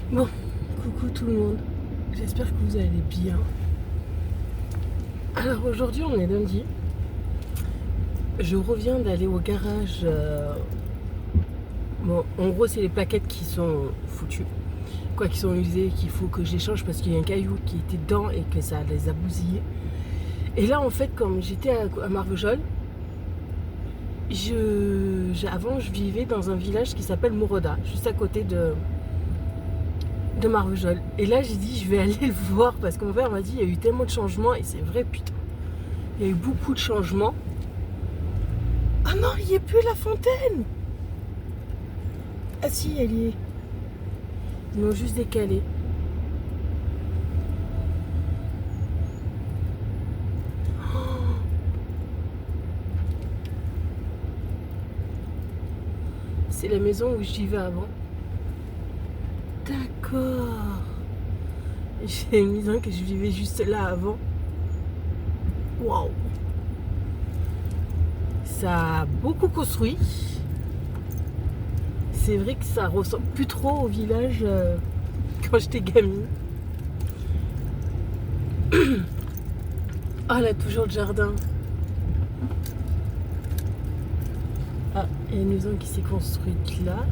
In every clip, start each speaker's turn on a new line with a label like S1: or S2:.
S1: Bon, coucou tout le monde, j'espère que vous allez bien. Alors aujourd'hui on est lundi, je reviens d'aller au garage. Bon, en gros c'est les plaquettes qui sont foutues, quoi, qui sont usées, qu'il faut que j'échange parce qu'il y a un caillou qui était dedans et que ça les a bousillées. Et là en fait comme j'étais à Marvejols, avant je vivais dans un village qui s'appelle Moroda, juste à côté de Marvejols. Et là j'ai dit je vais aller le voir parce que mon père m'a dit il y a eu tellement de changements et c'est vrai, putain, il y a eu beaucoup de changements. Ah non, il n'y a plus la fontaine. Ah si, elle y est. Ils l'ont juste décalé. C'est la maison où je vivais avant. D'accord. J'ai une maison que je vivais juste là avant. Waouh. Ça a beaucoup construit. C'est vrai que ça ressemble plus trop au village quand j'étais gamine. Ah là, toujours le jardin. Ah, il y a une maison qui s'est construite là.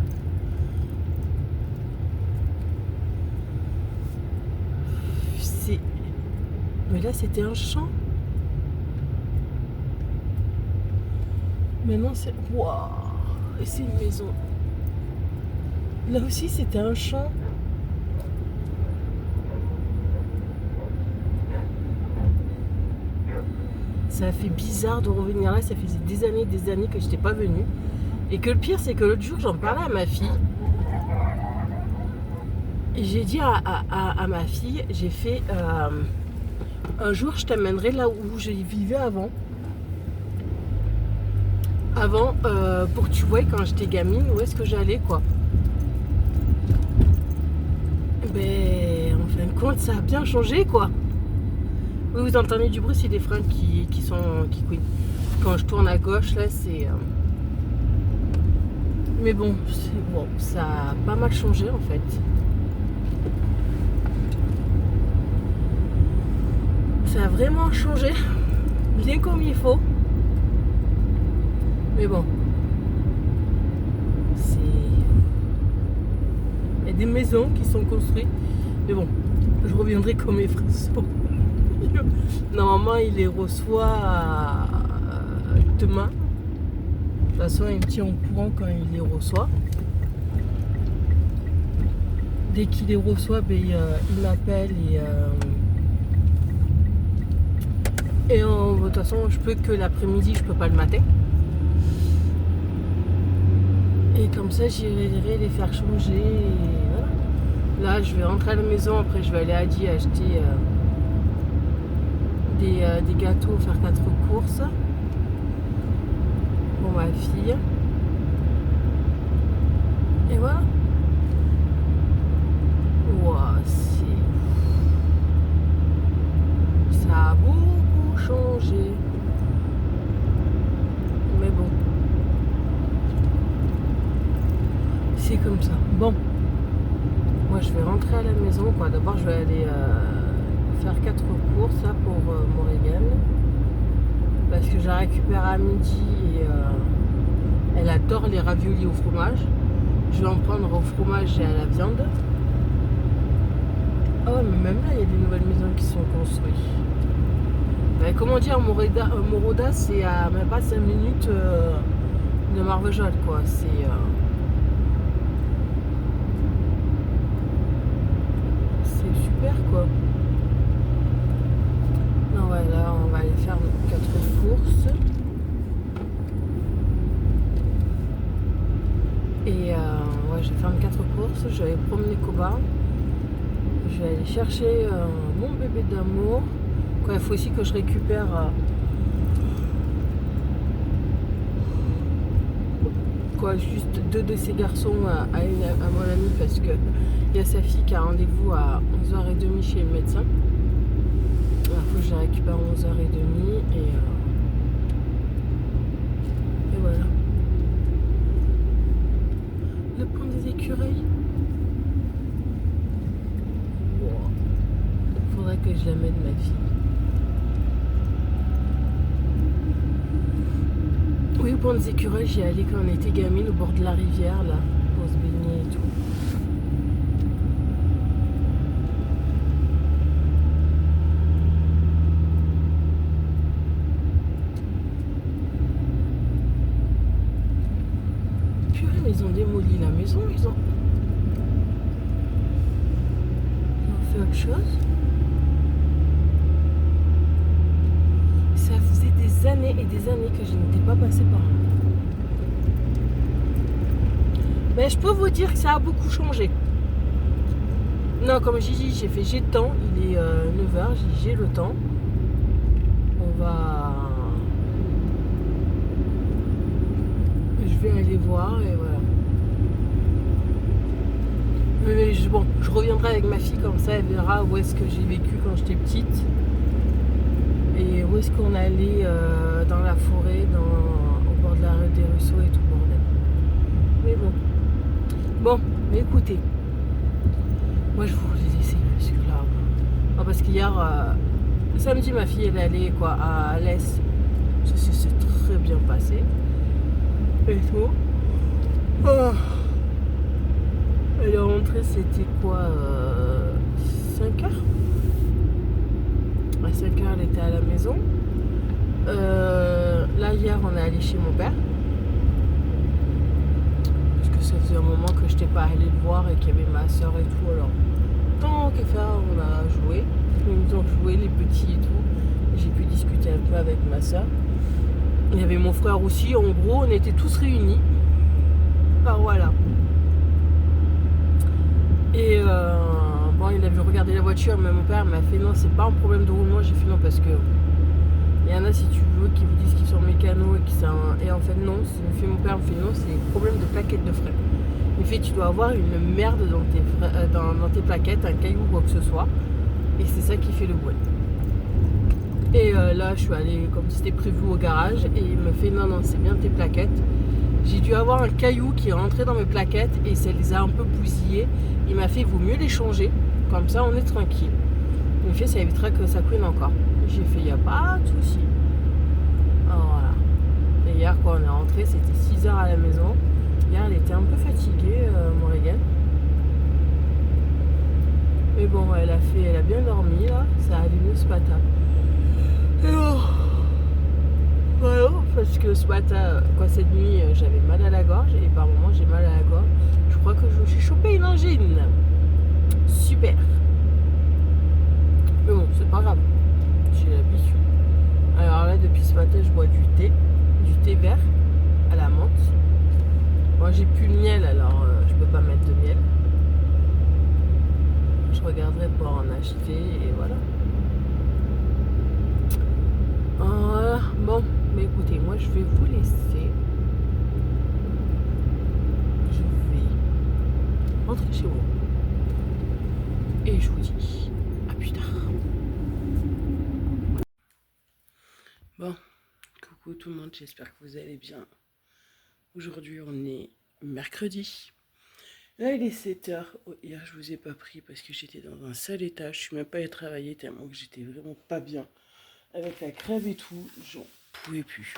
S1: Mais là, c'était un champ. Maintenant, c'est... Waouh! Et c'est une maison. Là aussi, c'était un champ. Ça a fait bizarre de revenir là. Ça faisait des années que je n'étais pas venue. Et que le pire, c'est que l'autre jour, j'en parlais à ma fille. Et j'ai dit à ma fille, j'ai fait... un jour, je t'amènerai là où je vivais avant. Pour que tu vois quand j'étais gamine, où est-ce que j'allais, quoi. Ben, en fin de compte, ça a bien changé, quoi. Oui, vous entendez du bruit, c'est des freins qui couinent. Quand je tourne à gauche, là, c'est... Mais bon, ça a pas mal changé, en fait. Ça a vraiment changé, bien comme il faut. Mais bon, il y a des maisons qui sont construites. Mais bon, je reviendrai comme mes frères sont. Normalement, il les reçoit demain. De toute façon, il me tient au courant quand il les reçoit. Dès qu'il les reçoit, ben, il m'appelle et de toute façon, je peux que l'après-midi, je peux pas le matin. Et comme ça, j'irai les faire changer. Et voilà. Là, je vais rentrer à la maison. Après, je vais aller à Adi acheter des gâteaux, faire 4 courses pour ma fille. Et voilà. Wow, ça a beaucoup changé. Mais bon. C'est comme ça. Bon. Moi, je vais rentrer à la maison, quoi. D'abord, je vais aller faire 4 courses là, pour Morrigan. Parce que je la récupère à midi et elle adore les raviolis au fromage. Je vais en prendre au fromage et à la viande. Oh, mais même là, il y a des nouvelles maisons qui sont construites. Ben, comment dire, Moroda, c'est à même pas 5 minutes de Marvejols, quoi. C'est super, quoi. Non, ouais, là, on va aller faire 4 courses. Et ouais, je vais faire 4 courses. Je vais promener Koba. Je vais aller chercher mon bébé d'amour. Quoi, il faut aussi que je récupère juste 2 de ces garçons à mon ami parce que il y a sa fille qui a rendez-vous à 11h30 chez le médecin. Il faut que je la récupère à 11h30 et voilà. Le pont des écureuils. que je l'amène, ma fille. Oui, au point des écureuils, j'y allais quand on était gamine au bord de la rivière, là, pour se baigner et tout. Purée, mais ils ont démoli la maison, ils ont fait autre chose. Ça faisait des années et des années que je n'étais pas passée par là. Mais je peux vous dire que ça a beaucoup changé. Non, comme j'ai dit, j'ai le temps. Il est 9h, j'ai le temps. On va... Je vais aller voir et voilà. Mais bon, je reviendrai avec ma fille comme ça, elle verra où est-ce que j'ai vécu quand j'étais petite. Et où est-ce qu'on allait dans la forêt, au bord de la rue des ruisseaux et tout le bordel. Mais bon. Bon, mais écoutez. Moi je vous les laisse parce que là. Parce qu'hier, samedi, ma fille elle allait quoi à l'Est. Ça s'est très bien passé. Et tout. Oh. Elle est rentrée, c'était quoi 5h. À 5h, elle était à la maison. Là, hier, on est allé chez mon père. Parce que ça faisait un moment que je n'étais pas allée le voir et qu'il y avait ma soeur et tout. Alors, tant qu'à faire, on a joué. Ils ont joué, les petits et tout. J'ai pu discuter un peu avec ma soeur. Il y avait mon frère aussi. En gros, on était tous réunis. Alors voilà. Et bon, il avait regardé la voiture, mais mon père m'a fait non, c'est pas un problème de roulement. J'ai fait non, parce que il y en a, si tu veux, qui vous disent qu'ils sont mécanos et en fait non. Mon père me fait non, c'est un problème de plaquettes de frein. Il me fait tu dois avoir une merde dans tes plaquettes, un caillou ou quoi que ce soit, et c'est ça qui fait le bruit. Et là, je suis allée comme c'était prévu au garage et il me fait non, c'est bien tes plaquettes. J'ai dû avoir un caillou qui est rentré dans mes plaquettes et ça les a un peu bousillées. Il m'a fait, il vaut mieux les changer, comme ça on est tranquille. Il me fait, ça évitera que ça couine encore. J'ai fait, il n'y a pas de souci. Alors voilà. Et hier, quand on est rentré, c'était 6h à la maison. Hier, elle était un peu fatiguée, Morrigan. Mais bon, elle a bien dormi là. Ça allait mieux ce matin. Et oh. Voilà, parce que ce matin, cette nuit, j'avais mal à la gorge et par moments j'ai mal à la gorge. Je crois que je me suis chopé une angine. Super. Mais bon, c'est pas grave. J'ai l'habitude. Alors là, depuis ce matin, je bois du thé vert à la menthe. Moi, j'ai plus le miel, alors je peux pas mettre de miel. Je regarderai pour en acheter et voilà. Voilà. Bon, mais écoutez, moi, je vais vous laisser. Je vais rentrer chez moi. Et je vous dis à plus tard. Bon, coucou tout le monde, j'espère que vous allez bien. Aujourd'hui, on est mercredi. Là, il est 7h. Oh, hier, je vous ai pas pris parce que j'étais dans un sale état. Je suis même pas allée travailler tellement que j'étais vraiment pas bien. Avec la crève et tout, j'en pouvais plus.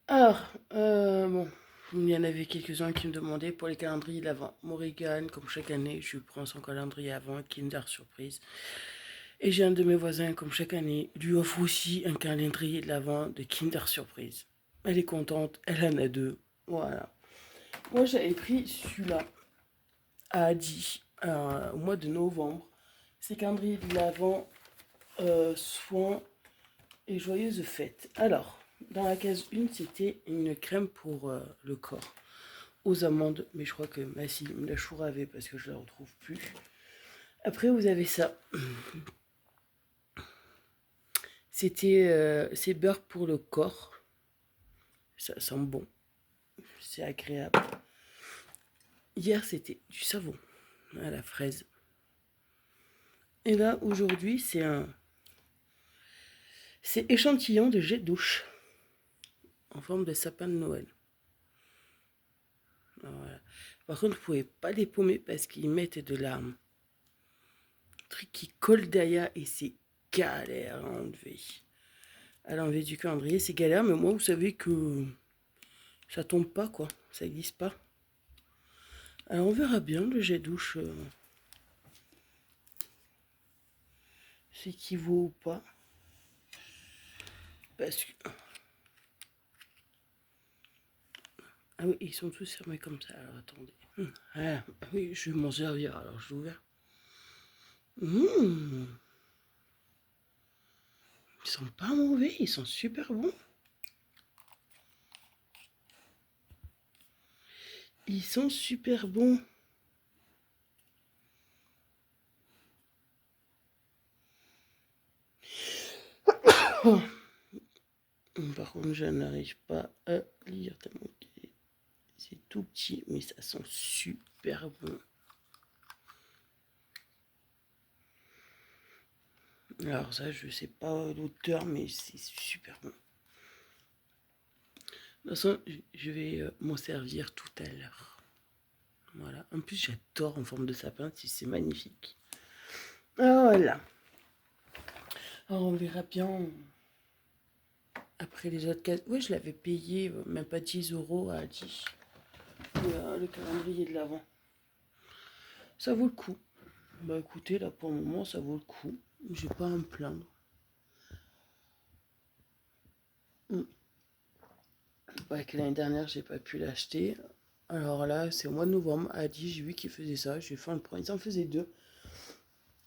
S1: Alors, bon, il y en avait quelques-uns qui me demandaient pour les calendriers d'avant. Morrigan, comme chaque année, je prends son calendrier avant, Kinder Surprise. Et j'ai un de mes voisins, comme chaque année, lui offre aussi un calendrier de l'avant de Kinder Surprise. Elle est contente, elle en a 2. Voilà. Moi, j'avais pris celui-là à Adi au mois de novembre. C'est calendrier de l'avant, soins et joyeuses fêtes. Alors, dans la case 1, c'était une crème pour le corps aux amandes. Mais je crois que Massy me la chouravait parce que je ne la retrouve plus. Après, vous avez ça. C'est beurre pour le corps. Ça sent bon. C'est agréable. Hier, c'était du savon à la fraise. Et là, aujourd'hui, c'est échantillon de jet douche en forme de sapin de Noël. Voilà. Par contre, vous ne pouvez pas les paumer parce qu'ils mettent de la truc qui colle derrière et c'est galère à enlever. À l'enlever du calendrier, c'est galère, mais moi, vous savez que ça tombe pas, quoi. Ça glisse pas. Alors, on verra bien le jet douche. C'est qui vaut ou pas. Parce que... Ah oui, ils sont tous fermés comme ça. Alors, attendez. Ah, oui, je vais m'en servir. Alors, je l'ai ouvert. Ils sont pas mauvais, ils sont super bons. Ils sont super bons. Par contre, je n'arrive pas à lire tellement c'est tout petit, mais ça sent super bon. Alors ça, je sais pas l'auteur, mais c'est super bon. De toute façon, je vais m'en servir tout à l'heure. Voilà. En plus, j'adore en forme de sapin, c'est magnifique. Voilà. Alors, on verra bien après les autres cases. Oui, je l'avais payé même pas 10 € à 10. Le calendrier de l'Avent. Ça vaut le coup. Bah écoutez, là pour le moment, ça vaut le coup. J'ai pas à me plaindre. Ouais, que l'année dernière, j'ai pas pu l'acheter. Alors là, c'est au mois de novembre, à 10, j'ai vu qu'ils faisaient ça. J'ai fait un premier. Ils en faisaient 2.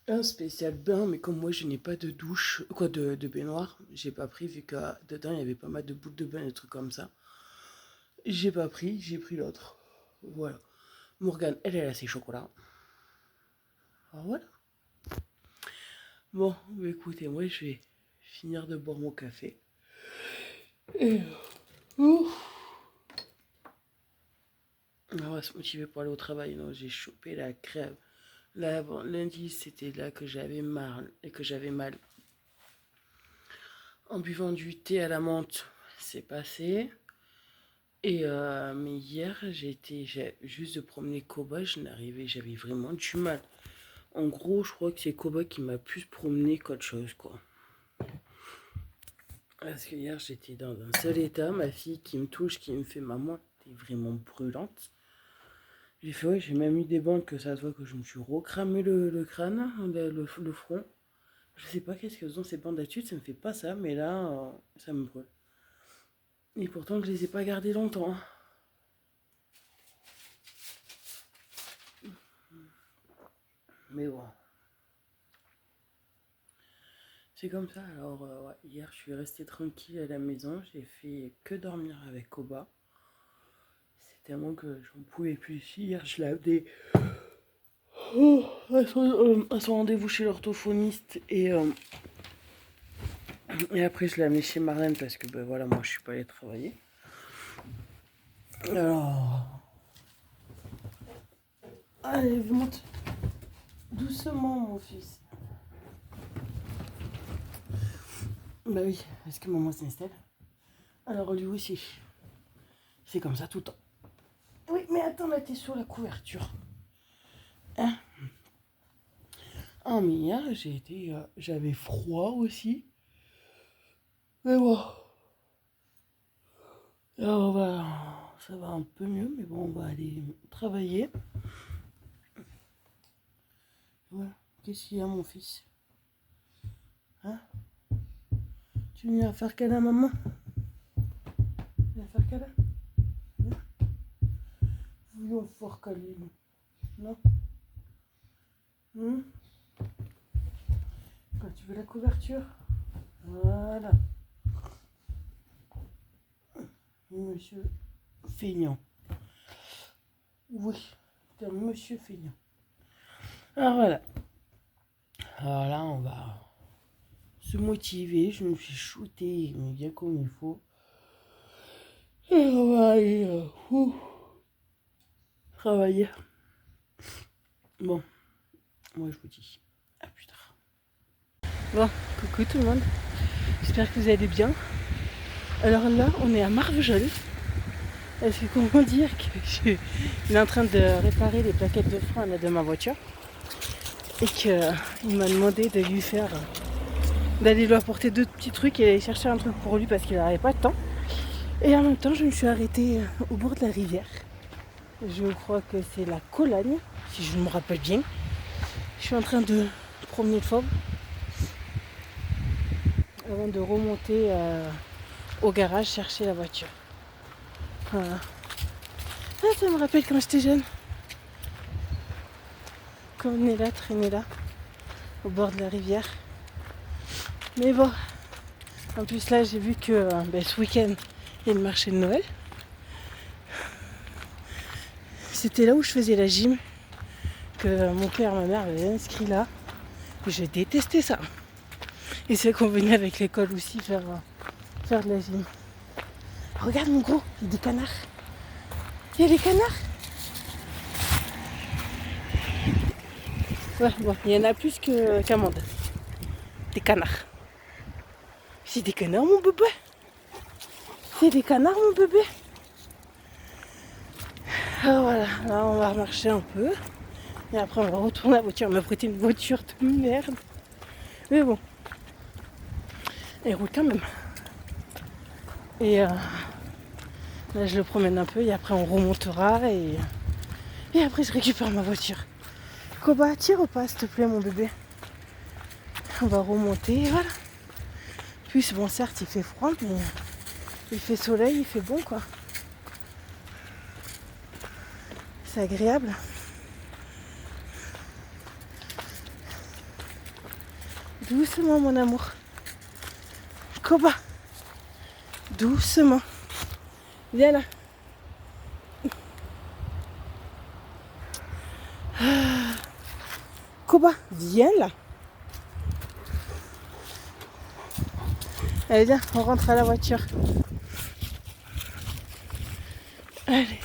S1: Un spécial bain, mais comme moi, je n'ai pas de douche, quoi, de baignoire, j'ai pas pris, vu que dedans, il y avait pas mal de boules de bain, des trucs comme ça. J'ai pas pris, j'ai pris l'autre. Voilà. Morgane, elle a ses chocolats. Alors voilà. Bon, bah écoutez, moi, je vais finir de boire mon café. Et... on va se motiver pour aller au travail. Non, j'ai chopé la crève. Là, bon, lundi, c'était là que j'avais mal et que j'avais mal. En buvant du thé à la menthe, c'est passé. Et mais hier, j'ai juste de promener Koba, j'avais vraiment du mal. En gros, je crois que c'est Koba qui m'a plus promené qu'autre chose, quoi. Parce que hier, j'étais dans un seul état. Ma fille qui me touche, qui me fait maman, t'es vraiment brûlante. J'ai fait, ouais, j'ai même eu des bandes que ça se voit que je me suis recramé le crâne, le front. Je sais pas qu'est-ce que sont ces bandes d'habitude, ça me fait pas ça, mais là, ça me brûle. Et pourtant, je les ai pas gardées longtemps. Mais bon. C'est comme ça. Alors, ouais, hier, je suis restée tranquille à la maison. J'ai fait que dormir avec Koba. C'est tellement que j'en pouvais plus. Hier, je l'ai amené à son rendez-vous chez l'orthophoniste. Et après, je l'ai amené chez Marlène parce que, ben voilà, moi, je suis pas allée travailler. Alors... Allez, monte. Doucement, mon fils. Bah oui, parce que maman s'installe. Alors lui aussi. C'est comme ça tout le temps. Oui, mais attends, là, t'es sur la couverture. Hein? Ah, mais hier, j'avais froid aussi. Mais bon. Alors, ça va un peu mieux, mais bon, on va aller travailler. Voilà. Qu'est-ce qu'il y a, mon fils? Hein? Tu viens faire câlin, maman? Tu viens faire câlin? Voulons fort câlin, non? Quand tu veux la couverture? Voilà. Monsieur feignant. Oui, c'est un monsieur feignant. Alors voilà. Alors là, on va se motiver. Je me suis shooté bien comme il faut. Et on va aller travailler. Bon, moi je vous dis à plus tard. Bon, coucou tout le monde. J'espère que vous allez bien. Alors là, on est à Marvejols. Est-ce que comment dire que il est en train de réparer les plaquettes de frein là, de ma voiture. et qu'il m'a demandé de lui faire, d'aller lui apporter 2 petits trucs et aller chercher un truc pour lui parce qu'il n'avait pas de temps. Et en même temps, je me suis arrêtée au bord de la rivière. Je crois que c'est la Colagne, si je me rappelle bien. Je suis en train de promener le fauve avant de remonter au garage chercher la voiture. Voilà. Ah, ça me rappelle quand j'étais jeune. Quand on est là, traîner là, au bord de la rivière. Mais bon, en plus là, j'ai vu que ce week-end, il y a le marché de Noël. C'était là où je faisais la gym, que mon père et ma mère avaient inscrit là. J'ai détesté ça. Et c'est qu'on venait avec l'école aussi faire de la gym. Regarde mon gros, il y a des canards. Il y a des canards. Ouais, bon, il y en a plus qu'Amande. Des canards. C'est des canards, mon bébé. C'est des canards, mon bébé. Alors voilà, là on va marcher un peu. Et après on va retourner à la voiture. On m'a prêté une voiture de merde. Mais bon, elle roule quand même. Et là je le promène un peu et après on remontera et après je récupère ma voiture. Koba, tire au pas s'il te plaît mon bébé. On va remonter et voilà. Puis bon certes il fait froid mais il fait soleil, il fait bon quoi. C'est agréable. Doucement mon amour. Koba. Doucement. Viens là. Koba, viens là. Allez viens, on rentre à la voiture. Allez.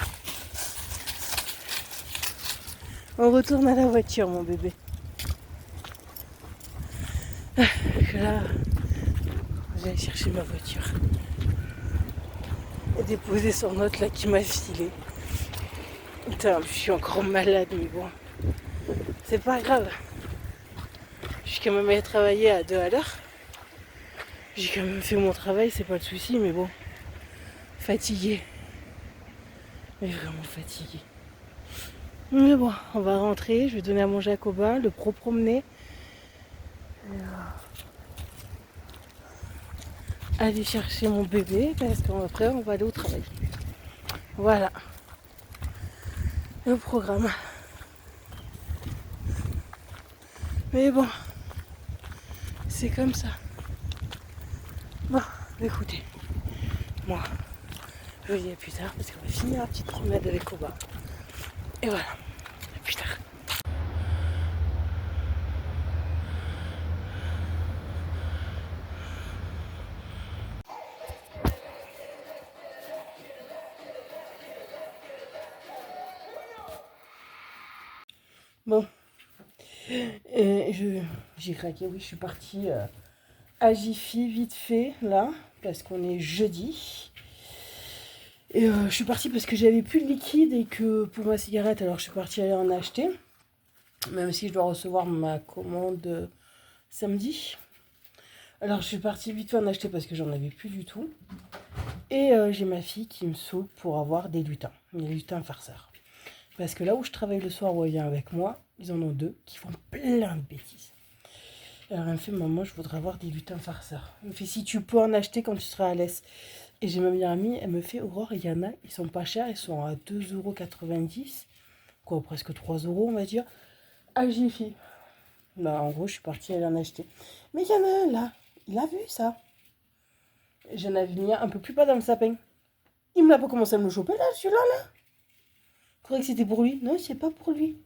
S1: On retourne à la voiture mon bébé. Là, j'allais chercher ma voiture. Et déposer son note là qui m'a filé. Putain, je suis encore malade mais bon. C'est pas grave. Je suis quand même allée travailler à 2 à l'heure. J'ai quand même fait mon travail, c'est pas le souci, mais bon. Fatiguée. Mais vraiment fatiguée. Mais bon, on va rentrer, je vais donner à manger à Koba, le promener. Aller chercher mon bébé parce qu'après on va aller au travail. Voilà. Le programme. Mais bon, c'est comme ça. Bon, écoutez, moi, je vous dis à plus tard parce qu'on va finir la petite promenade avec Koba. Et voilà, à plus tard. Bon, j'ai craqué, oui, je suis partie à Jiffy vite fait, là, parce qu'on est jeudi. Et je suis partie parce que j'avais plus de liquide et que pour ma cigarette, alors je suis partie aller en acheter. Même si je dois recevoir ma commande samedi. Alors je suis partie vite fait en acheter parce que j'en avais plus du tout. Et j'ai ma fille qui me saoule pour avoir des lutins farceurs. Parce que là où je travaille le soir où elle vient avec moi, ils en ont 2 qui font plein de bêtises. Alors elle me fait, maman, je voudrais avoir des lutins farceurs. Elle me fait, si tu peux en acheter quand tu seras à l'aise. Et j'ai ma meilleure amie, elle me fait, Aurore, il y en a, ils sont pas chers, ils sont à 2,90 €, quoi, presque 3 € on va dire, à Jiffy. Bah en gros, je suis partie aller en acheter. Mais il y en a un là, il a vu ça. J'en avais mis un peu plus bas dans le sapin. Il me l'a pas commencé à me le choper là, celui-là là. Je croyais que c'était pour lui. Non, c'est pas pour lui.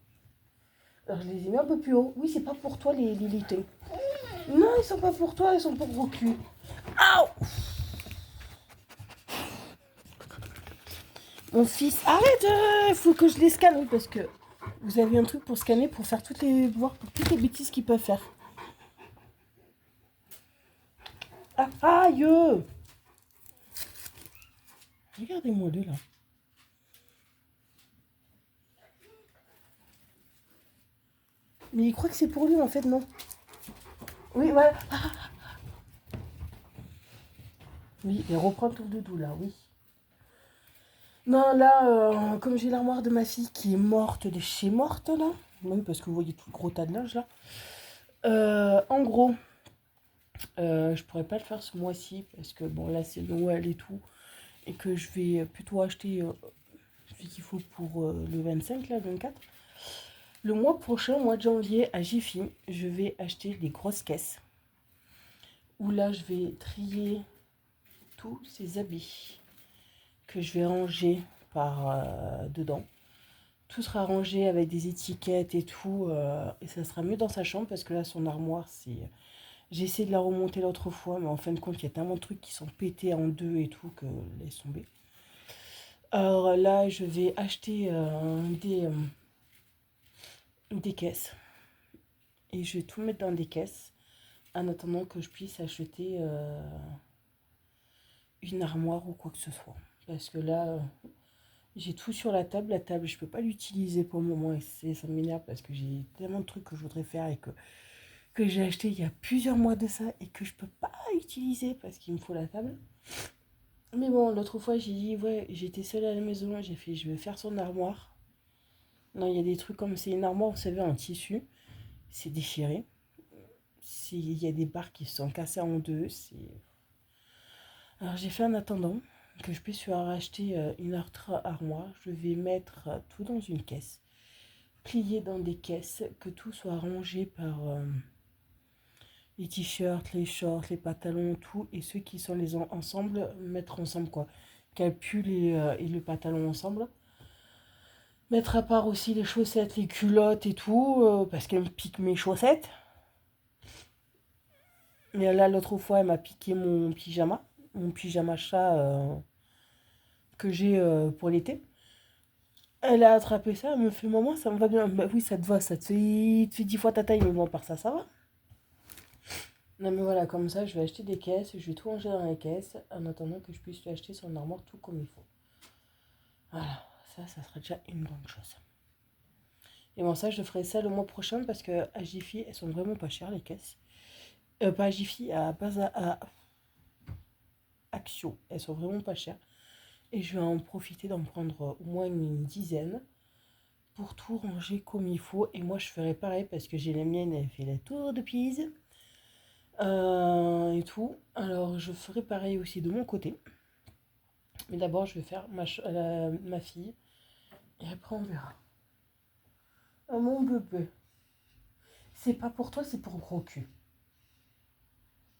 S1: Alors je les ai mis un peu plus haut. Oui, c'est pas pour toi les lutins. Non, ils sont pas pour toi, ils sont pour vos culs. Aouh! Mon fils, arrête, faut que je les scanne, oui, parce que vous avez un truc pour scanner, pour faire voir pour toutes les bêtises qu'ils peuvent faire. Ah, aïe! Regardez-moi lui là. Mais il croit que c'est pour lui, en fait, non. Oui, voilà. Oui, et reprend ton doudou, là, oui. Non, là, comme j'ai l'armoire de ma fille qui est morte de chez morte, là. Oui, parce que vous voyez tout le gros tas de linge, là. En gros, je pourrais pas le faire ce mois-ci, parce que, bon, là, c'est Noël et tout. Et que je vais plutôt acheter ce qu'il faut pour le 25, là, le 24. Le mois prochain, mois de janvier, à Jiffy, je vais acheter des grosses caisses. Où là, je vais trier tous ces habits que je vais ranger par dedans. Tout sera rangé avec des étiquettes et tout. Et ça sera mieux dans sa chambre parce que là, son armoire, c'est... J'ai essayé de la remonter l'autre fois, mais en fin de compte, il y a tellement de trucs qui sont pétés en deux et tout que laisse tomber. Alors là, je vais acheter des caisses. Et je vais tout mettre dans des caisses en attendant que je puisse acheter une armoire ou quoi que ce soit. Parce que là, j'ai tout sur la table. La table, je peux pas l'utiliser pour le moment et ça m'énerve parce que j'ai tellement de trucs que je voudrais faire et que j'ai acheté il y a plusieurs mois de ça et que je peux pas utiliser parce qu'il me faut la table. Mais bon, l'autre fois, j'ai dit, ouais, j'étais seule à la maison, j'ai fait, je vais faire son armoire. Non, il y a des trucs comme c'est une armoire, vous savez, en tissu. C'est déchiré. Il y a des barres qui se sont cassées en deux. Alors j'ai fait en attendant que je puisse racheter une autre armoire. Je vais mettre tout dans une caisse. Plier dans des caisses. Que tout soit rangé par les t-shirts, les shorts, les pantalons, tout. Et ceux qui sont les ensemble, mettre ensemble quoi. Calpuls et le pantalon ensemble. Mettre à part aussi les chaussettes, les culottes et tout. Parce qu'elles me piquent mes chaussettes. Et là, l'autre fois, elle m'a piqué mon pyjama. Mon pyjama chat que j'ai pour l'été. Elle a attrapé ça, elle me fait maman, ça me va bien. Bah oui, ça te va, il te fait 10 fois ta taille, mais bon, par ça va. Non, mais voilà, comme ça, je vais acheter des caisses, je vais tout ranger dans les caisses en attendant que je puisse lui acheter son armoire tout comme il faut. Voilà, ça sera déjà une bonne chose. Et bon, ça, je ferai ça le mois prochain parce que à Jiffy, elles sont vraiment pas chères, les caisses. Pas à Jiffy, à Axio, elles sont vraiment pas chères. Et je vais en profiter d'en prendre au moins une dizaine pour tout ranger comme il faut. Et moi, je ferai pareil parce que j'ai la mienne, elle fait la tour de Pise et tout. Alors, je ferai pareil aussi de mon côté. Mais d'abord, je vais faire ma fille. Et après, on verra. Oh, mon bébé. C'est pas pour toi, c'est pour gros cul.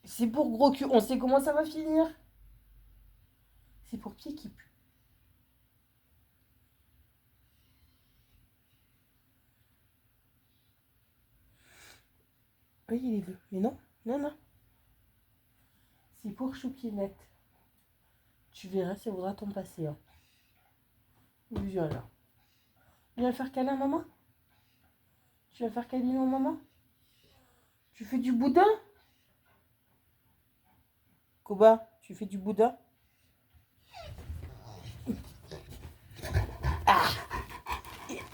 S1: C'est pour gros cul. On sait comment ça va finir. C'est pour pied qui pue. Oui, il les veut. Mais non, non, non. C'est pour Choupinette. Tu verras, ça voudra t'en passer. Hein. Viens là. Viens faire câlin, maman. Tu vas faire câlin au maman. Tu fais du boudin. Koba, tu fais du boudin. Ah,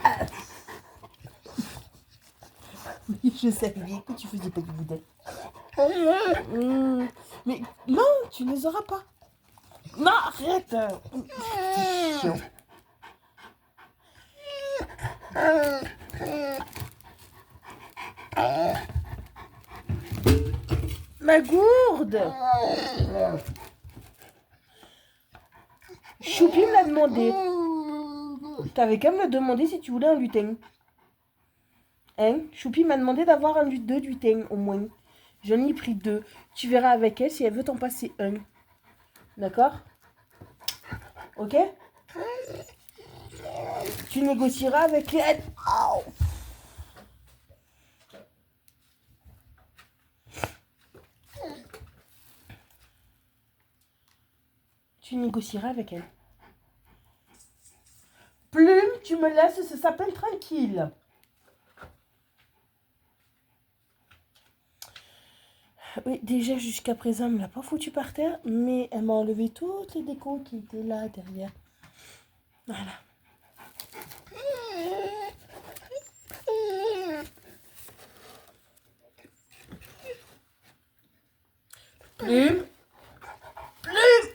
S1: ah. Oui, je savais que tu faisais pas du boudin. Mais non, tu ne les auras pas. Non, arrête. C'est chiant. Ma gourde. Choupi me l'a demandé. T'avais qu'à me le demander si tu voulais un lutin. Hein? Choupi m'a demandé d'avoir un deux lutins au moins. J'en ai pris 2. Tu verras avec elle si elle veut t'en passer un. D'accord? Ok? Tu négocieras avec elle. Oh. Tu négocieras avec elle. Plume, tu me laisses ce sapin tranquille. Oui, déjà jusqu'à présent, elle ne me l'a pas foutu par terre, mais elle m'a enlevé toutes les décos qui étaient là derrière. Voilà.
S2: Plume. Plume.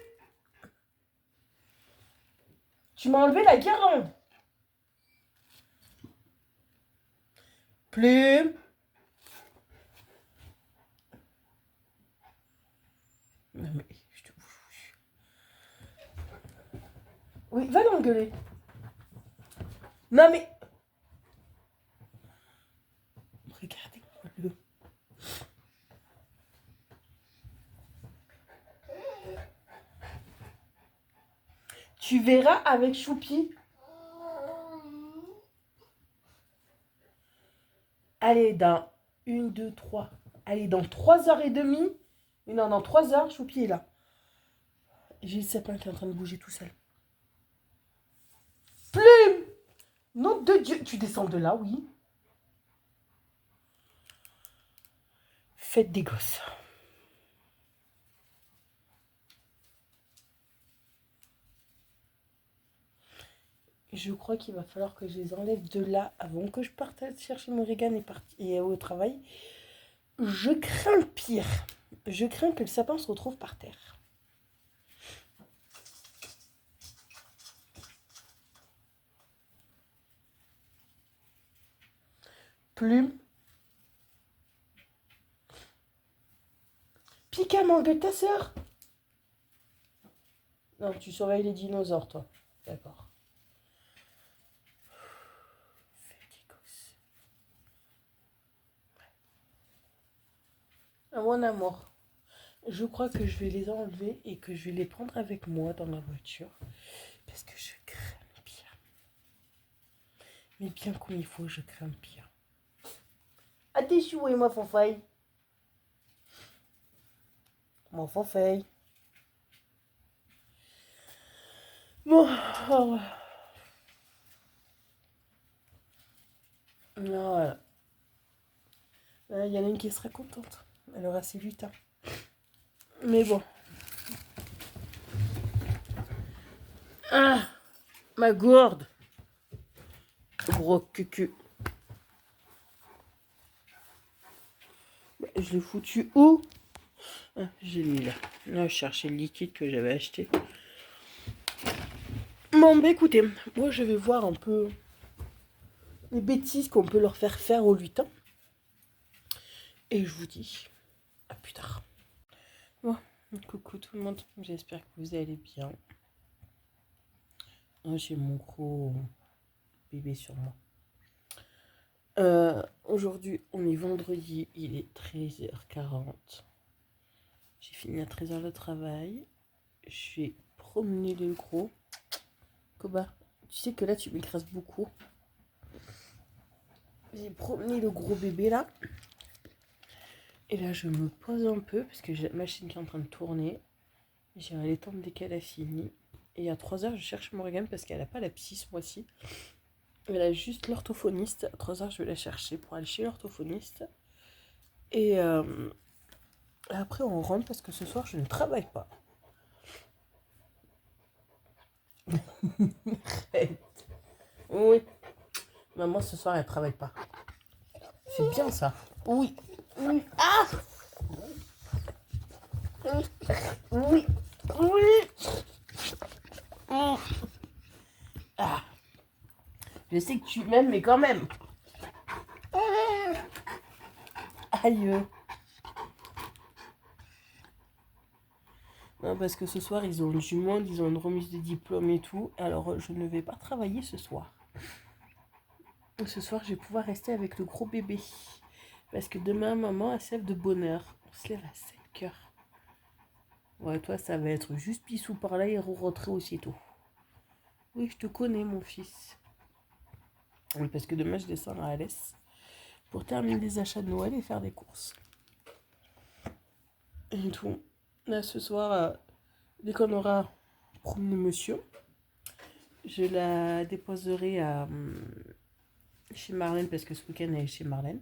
S2: Tu m'as enlevé la guirlande. Plume. Non mais, je te... Oui, va l'engueuler. Non mais... Regardez-le. Tu verras avec Choupi. Allez, dans 1, 2, 3. Allez, dans 3h30. Non, dans 3h, Choupi est là. J'ai le sapin qui est en train de bouger tout seul. Plume! Nom de Dieu! Tu descends de là, oui. Faites des gosses. Je crois qu'il va falloir que je les enlève de là avant que je parte chercher Morrigan et au travail. Je crains le pire. Je crains que le sapin se retrouve par terre. Plume. Pika, m'engueule ta sœur. Non, tu surveilles les dinosaures, toi. D'accord. Mon amour, je crois que je vais les enlever et que je vais les prendre avec moi dans la voiture. Parce que je crains le pire. Mais bien comme il faut, je crains le pire. Ah, t'es choué, ma fanfaille. Mon fanfaille. Bon. Oh. Voilà. Il y en a une qui sera contente. Elle aura ses lutins. Mais bon. Ah, ma gourde. Gros cucu. Je l'ai foutu où? Ah, j'ai mis là. Là, je cherchais le liquide que j'avais acheté. Bon, bah écoutez, moi je vais voir un peu les bêtises qu'on peut leur faire aux lutins. Et je vous dis à plus tard. Bon, coucou tout le monde, j'espère que vous allez bien. J'ai mon gros bébé sur moi. Aujourd'hui, on est vendredi, il est 13h40. J'ai fini à 13h le travail. Je vais promener le gros. Koba, tu sais que là, tu m'écrases beaucoup. J'ai promené le gros bébé là. Et là, je me pose un peu parce que j'ai la machine qui est en train de tourner. J'ai les temps dès qu'elle a fini. Et à 3h, je cherche Morgane parce qu'elle n'a pas la psy ce mois-ci. Elle a juste l'orthophoniste. À 3h, je vais la chercher pour aller chez l'orthophoniste. Et après, on rentre parce que ce soir, je ne travaille pas. Oui. Maman, ce soir, elle ne travaille pas. C'est bien ça. Oui. Oui. Ah! Oui. Oui. Ah. Je sais que tu m'aimes, mais quand même. Aïe. Non, parce que ce soir, ils ont du monde, ils ont une remise de diplôme et tout. Alors, je ne vais pas travailler ce soir. Ce soir, je vais pouvoir rester avec le gros bébé. Parce que demain, maman, elle se lève de bonne heure. On se lève à 5h. Ouais, toi, ça va être juste pissou par là et rentrer aussitôt. Oui, je te connais, mon fils. Oui, parce que demain, je descends à Alès pour terminer les achats de Noël et faire des courses. Et tout. Là, ce soir, dès qu'on aura promené monsieur, je la déposerai chez Marlène parce que ce week-end, elle est chez Marlène.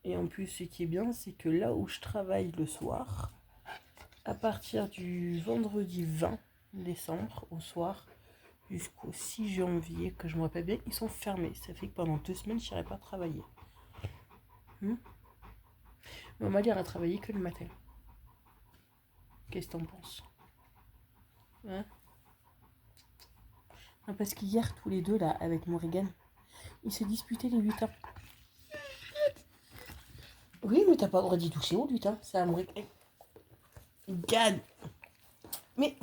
S2: Et en plus, ce qui est bien, c'est que là où je travaille le soir, à partir du vendredi 20 décembre au soir jusqu'au 6 janvier, que je me rappelle bien, ils sont fermés. Ça fait que pendant 2 semaines, je n'irai pas travailler. Maman ira travailler que le matin. Qu'est-ce que t'en penses? Hein? Non, parce qu'hier, tous les deux, là, avec Morrigan, ils se disputaient les lutins. Oui, mais t'as pas le droit d'y toucher au lutin, c'est un Morrigan. Gagne. Mais...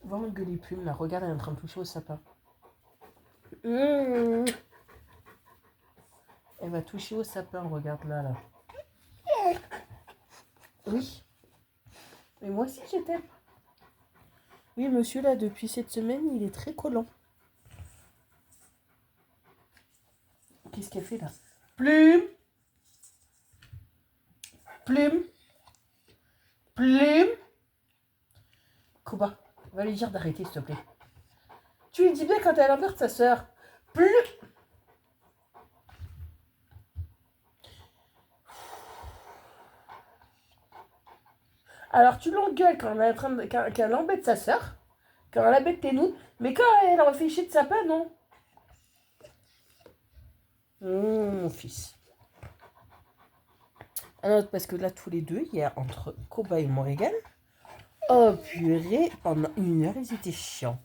S2: Va engueuler Plume, là. Regarde, elle est en train de toucher au sapin. Elle va toucher au sapin, regarde là, là. Oui. Mais moi aussi, je t'aime. Oui, monsieur, là, depuis cette semaine, il est très collant. Qu'est-ce qu'elle fait, là? Plume. Plume. Plume. Koba, va lui dire d'arrêter, s'il te plaît. Tu lui dis bien quand elle a peur de sa sœur. Plume. Alors tu l'engueules quand elle est en train de, quand elle embête sa sœur, quand elle embête tes nouilles, mais quand elle refait chier de sapin, non. Mon fils. Alors, parce que là, tous les deux, il y a entre Koba et Morrigan. Oh purée, pendant 1 heure, ils étaient chiants.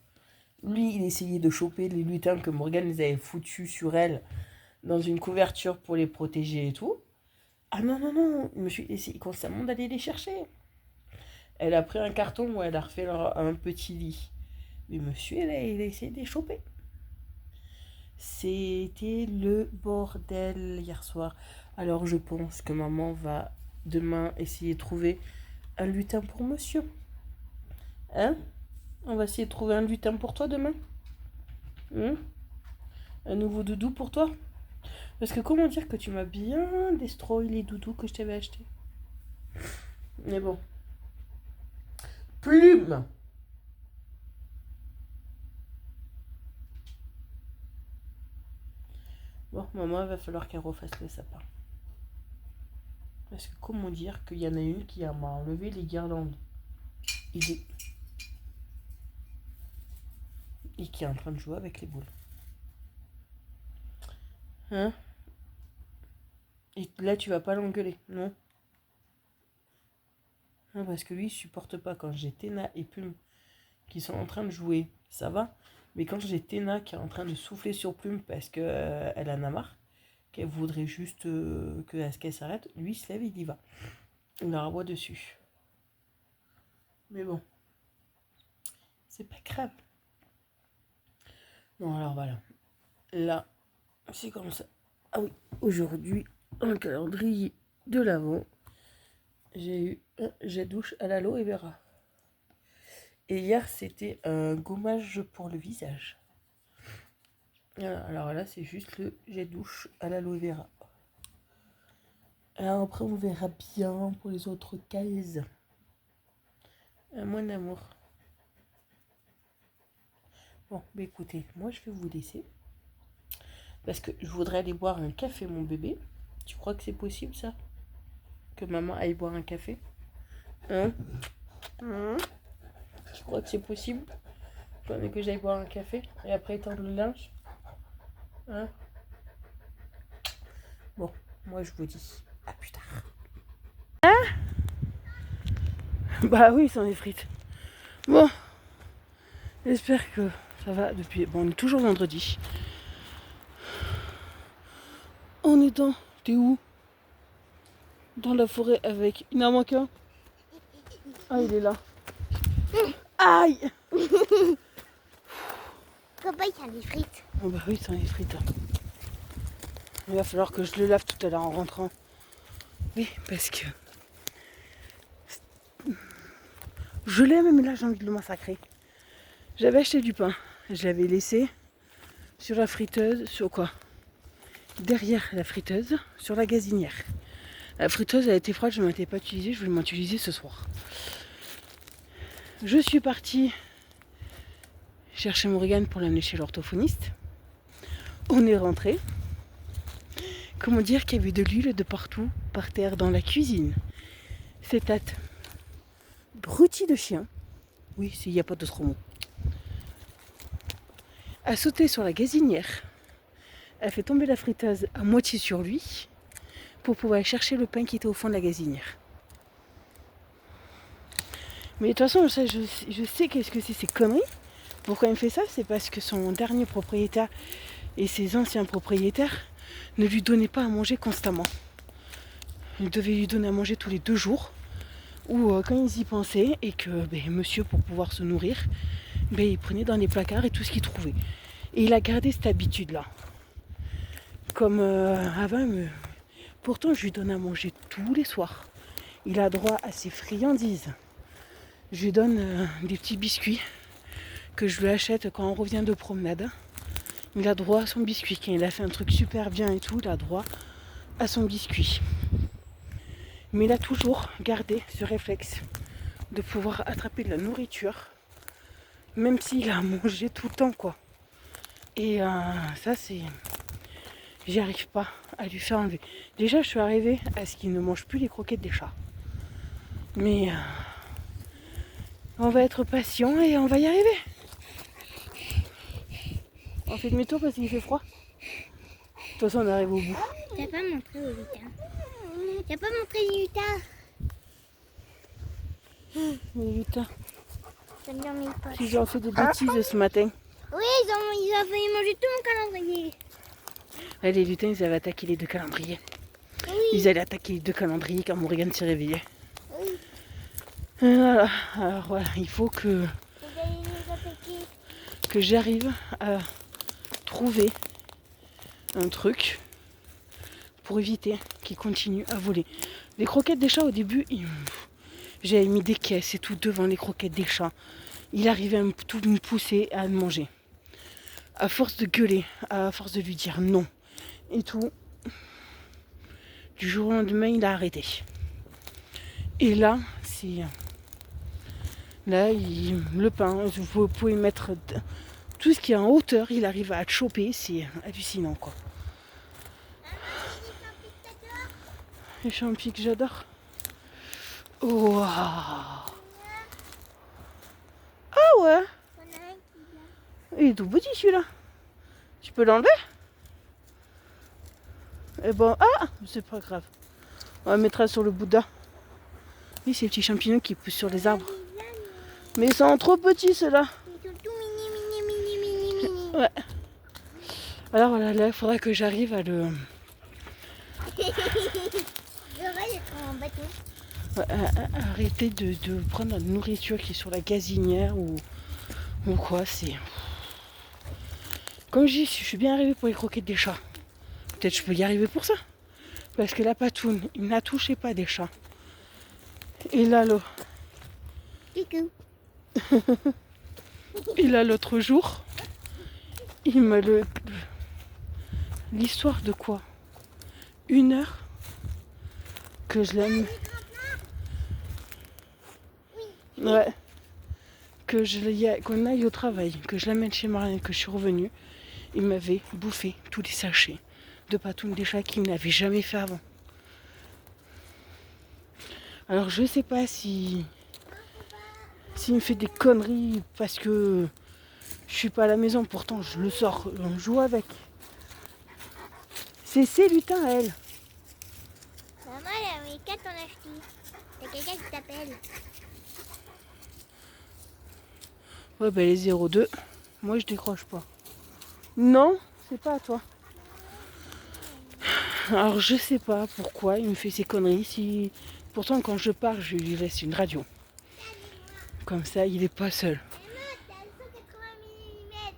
S2: Lui, il essayait de choper les lutins que Morrigan les avait foutus sur elle dans une couverture pour les protéger et tout. Ah non, non, non, monsieur, il essaye constamment d'aller les chercher. Elle a pris un carton où elle a refait un petit lit. Mais monsieur, il a essayé de les choper. C'était le bordel hier soir. Alors je pense que maman va demain essayer de trouver un lutin pour monsieur. Hein? On va essayer de trouver un lutin pour toi demain. Un nouveau doudou pour toi. Parce que comment dire que tu m'as bien destroy les doudous que je t'avais achetés. Mais bon. Plume. Bon, maman, il va falloir qu'elle refasse le sapin. Parce que comment dire qu'il y en a une qui m'a enlevé les guirlandes. Et qui est en train de jouer avec les boules. Hein? Et là, tu vas pas l'engueuler, non? Non, parce que lui, il supporte pas quand j'ai Téna et Plume qui sont en train de jouer. Ça va? Mais quand j'ai Téna qui est en train de souffler sur Plume parce qu'elle en a marre, qu'elle voudrait juste qu'elle s'arrête, lui, il se lève et il y va. Il la renvoie dessus. Mais bon. C'est pas grave. Bon, alors voilà. Là, c'est comme ça. Ah oui, aujourd'hui, dans le calendrier de l'Avent, j'ai eu un jet douche à l'aloe vera. Et hier, c'était un gommage pour le visage. Alors là, c'est juste le jet douche à l'aloe vera. Alors après, on verra bien pour les autres cases. Mon amour. Bon, bah écoutez, moi je vais vous laisser. Parce que je voudrais aller boire un café, mon bébé. Tu crois que c'est possible, ça? Que maman aille boire un café? Hein? Tu crois que c'est possible? Que j'aille boire un café et après étendre le linge? Hein? Bon, moi je vous dis à plus tard. Hein? Bah oui, c'en est frites. Bon, j'espère que ça va depuis... Bon, on est toujours vendredi. On est dans... T'es où? Dans la forêt avec... Il en manque un? Ah, il est là. Aïe!
S3: Papa, il y a des frites.
S2: Oh bah oui, c'en est frites. Il va falloir que je le lave tout à l'heure en rentrant. Oui, parce que... Je l'aime, mais là j'ai envie de le massacrer. J'avais acheté du pain. Je l'avais laissé sur la friteuse. Sur quoi? Derrière la friteuse, sur la gazinière. La friteuse, elle était froide, je ne m'étais pas utilisée. Je voulais m'utiliser ce soir. Je suis partie chercher Morrigan pour l'amener chez l'orthophoniste. On est rentré. Comment dire qu'il y avait de l'huile de partout, par terre, dans la cuisine. Cette tête broutie de chien. Oui, il n'y a pas d'autre mot. A sauté sur la gazinière Elle fait tomber la friteuse à moitié sur lui pour pouvoir chercher le pain qui était au fond de la gazinière. Mais de toute façon, je sais qu'est-ce que c'est ces conneries. Pourquoi il me fait ça? C'est parce que son dernier propriétaire et ses anciens propriétaires ne lui donnaient pas à manger constamment. Ils devaient lui donner à manger tous les 2 jours. Ou quand ils y pensaient et que monsieur, pour pouvoir se nourrir, il prenait dans les placards et tout ce qu'il trouvait. Et il a gardé cette habitude-là. Comme avant, pourtant je lui donne à manger tous les soirs. Il a droit à ses friandises. Je lui donne des petits biscuits que je lui achète quand on revient de promenade. Il a droit à son biscuit. Quand il a fait un truc super bien et tout, il a droit à son biscuit. Mais il a toujours gardé ce réflexe de pouvoir attraper de la nourriture, même s'il a mangé tout le temps, quoi. Et ça, c'est... J'y arrive pas à lui faire enlever. Déjà, je suis arrivée à ce qu'il ne mange plus les croquettes des chats. Mais on va être patient et on va y arriver. On fait demi-tour parce qu'il fait froid. De toute façon, on arrive au bout.
S3: T'as pas montré au lutin. T'as pas montré les lutins.
S2: Les lutins,
S3: J'aime bien mes poches.
S2: ils ont fait des bêtises ce matin.
S3: Oui, ils ont failli manger tout mon calendrier.
S2: Ouais, les lutins, ils avaient attaqué les 2 calendriers.
S3: Oui.
S2: Ils allaient attaquer les 2 calendriers quand Morgane s'est réveillée.
S3: Oui.
S2: Voilà. Alors voilà, il faut que
S3: Ils allaient nous attaquer.
S2: j'arrive à trouver un truc pour éviter qu'ils continuent à voler. Les croquettes des chats, au début, j'avais mis des caisses et tout devant les croquettes des chats. Il arrivait à tout me pousser à le manger. À force de gueuler, à force de lui dire non et tout, du jour au lendemain, il a arrêté. Et là, c'est... Là, le pain, vous pouvez mettre tout ce qui est en hauteur, il arrive à te choper, c'est hallucinant, quoi. Les champis que j'adore. Wow. Ah ouais. Il est tout petit celui-là. Tu peux l'enlever? Eh ben, c'est pas grave. On le mettra sur le Bouddha. Oui, ces petits champignons qui poussent sur les arbres. Mais ils sont trop petits ceux-là.
S3: Ils sont tout mini.
S2: Ouais. Alors voilà, là, il faudra que j'arrive à le...
S3: En bateau.
S2: Arrêter de prendre la nourriture qui est sur la gazinière ou quoi, c'est... Comme je dis, je suis bien arrivée pour les croquettes des chats. Peut-être je peux y arriver pour ça. Parce que la patoune, il n'a touché pas des chats. Et là,
S3: Coucou.
S2: et là l'autre jour, il m'a l'histoire de quoi? 1 heure que je l'aime. Ouais. Qu'on aille au travail, que je l'amène chez Marianne, que je suis revenue, il m'avait bouffé tous les sachets de patoune des chats qu'il n'avait jamais fait avant. Alors je sais pas s'il me fait des conneries parce que je suis pas à la maison, pourtant je le sors, on joue avec. C'est ses lutins à elle.
S3: Maman, elle avait 4 en acheté. T'as quelqu'un qui t'appelle.
S2: Ouais, les 02, moi je décroche pas. Non, c'est pas à toi. Alors je sais pas pourquoi il me fait ces conneries. Pourtant quand je pars, je lui laisse une radio. Comme ça, il est pas seul.
S3: Maman, t'as 180 mm.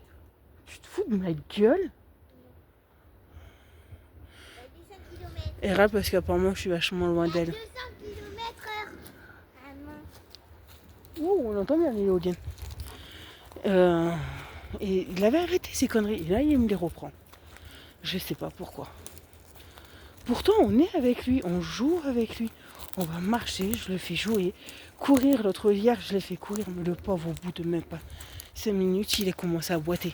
S2: Tu te fous de ma gueule?
S3: T'as 200 km.
S2: Et là, parce qu'apparemment je suis vachement loin
S3: T'as
S2: d'elle.
S3: 200 km/h. Maman.
S2: Oh, on entend bien l'éolienne. Et il avait arrêté ces conneries. Et là, il me les reprend. Je sais pas pourquoi. Pourtant, on est avec lui, on joue avec lui. On va marcher, je le fais jouer. Courir, l'autre hier, je l'ai fait courir. Mais le pauvre, au bout de même pas 5 minutes, il a commencé à boiter.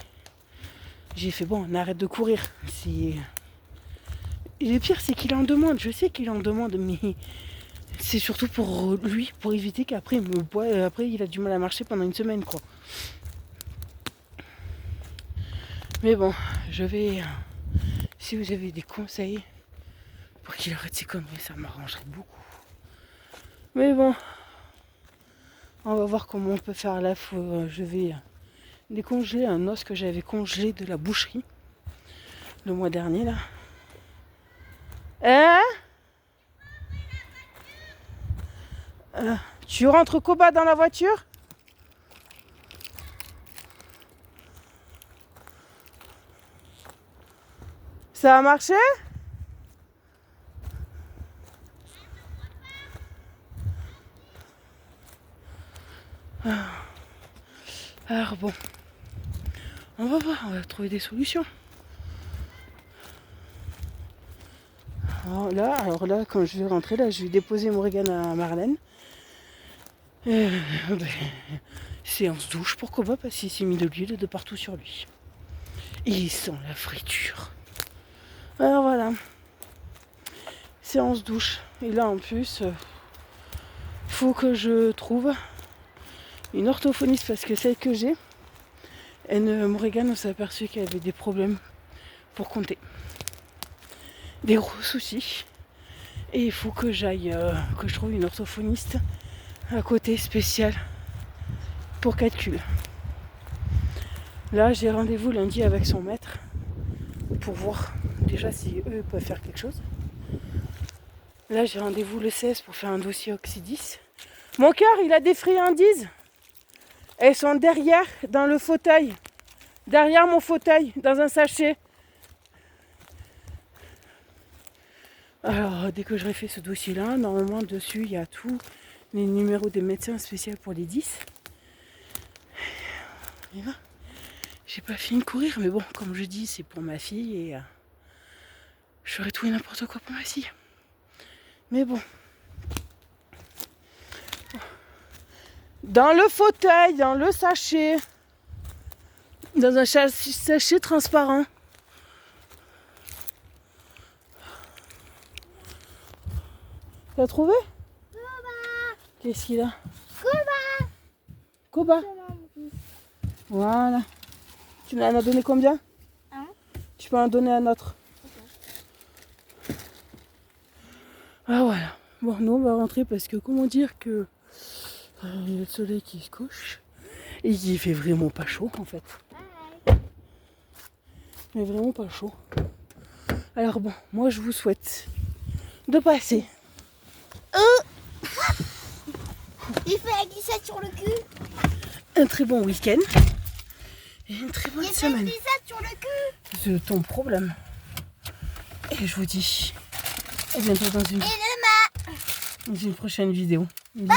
S2: J'ai fait, bon, on arrête de courir. Et le pire, c'est qu'il en demande. Je sais qu'il en demande, mais c'est surtout pour lui, pour éviter qu'après, il me boit. Après, il a du mal à marcher pendant 1 semaine, quoi. Mais bon, je vais Si vous avez des conseils pour qu'il arrête ses conneries, ça m'arrangerait beaucoup. Mais bon, on va voir comment on peut faire là. Je vais décongeler un os que j'avais congelé de la boucherie le mois dernier là. Hein? Tu rentres Koba dans la voiture? Ça a marché? Alors bon, on va voir, on va trouver des solutions. Alors là, quand je vais rentrer, là, je vais déposer Morgane à Marlène. Séance douche pour Koba parce qu'il s'est mis de l'huile de partout sur lui. Et il sent la friture. Alors voilà, séance douche. Et là en plus, faut que je trouve une orthophoniste parce que celle que j'ai, Morgane, on s'est aperçu qu'elle avait des problèmes pour compter. Des gros soucis. Et il faut que j'aille, que je trouve une orthophoniste à côté spécial pour calcul. Là, j'ai rendez-vous lundi avec son maître pour voir déjà si eux peuvent faire quelque chose. Là, j'ai rendez-vous le 16 pour faire un dossier Oxydis. Mon cœur, il a des friandises. Elles sont derrière, dans le fauteuil. Derrière mon fauteuil, dans un sachet. Alors, dès que j'aurai fait ce dossier-là, normalement, dessus, il y a tous les numéros des médecins spéciaux pour les 10. Et là, j'ai pas fini de courir, mais bon, comme je dis, c'est pour ma fille et je ferai tout et n'importe quoi pour ma fille. Mais bon. Dans le fauteuil, dans le sachet, dans un sachet transparent. T'as trouvé? Qu'est-ce qu'il a? Koba. Voilà. Tu m'en as donné combien? Tu peux en donner un autre. Ah voilà. Bon, nous on va rentrer parce que comment dire que il y a le soleil qui se couche et il fait vraiment pas chaud en fait. Mais vraiment pas chaud. Alors bon, moi je vous souhaite de passer
S3: Il fait la glissade sur le cul.
S2: un très bon week-end et une très bonne
S3: Il fait la
S2: semaine.
S3: glissade sur le cul.
S2: C'est ton problème. Et je vous dis à bientôt dans une prochaine vidéo. Bisous.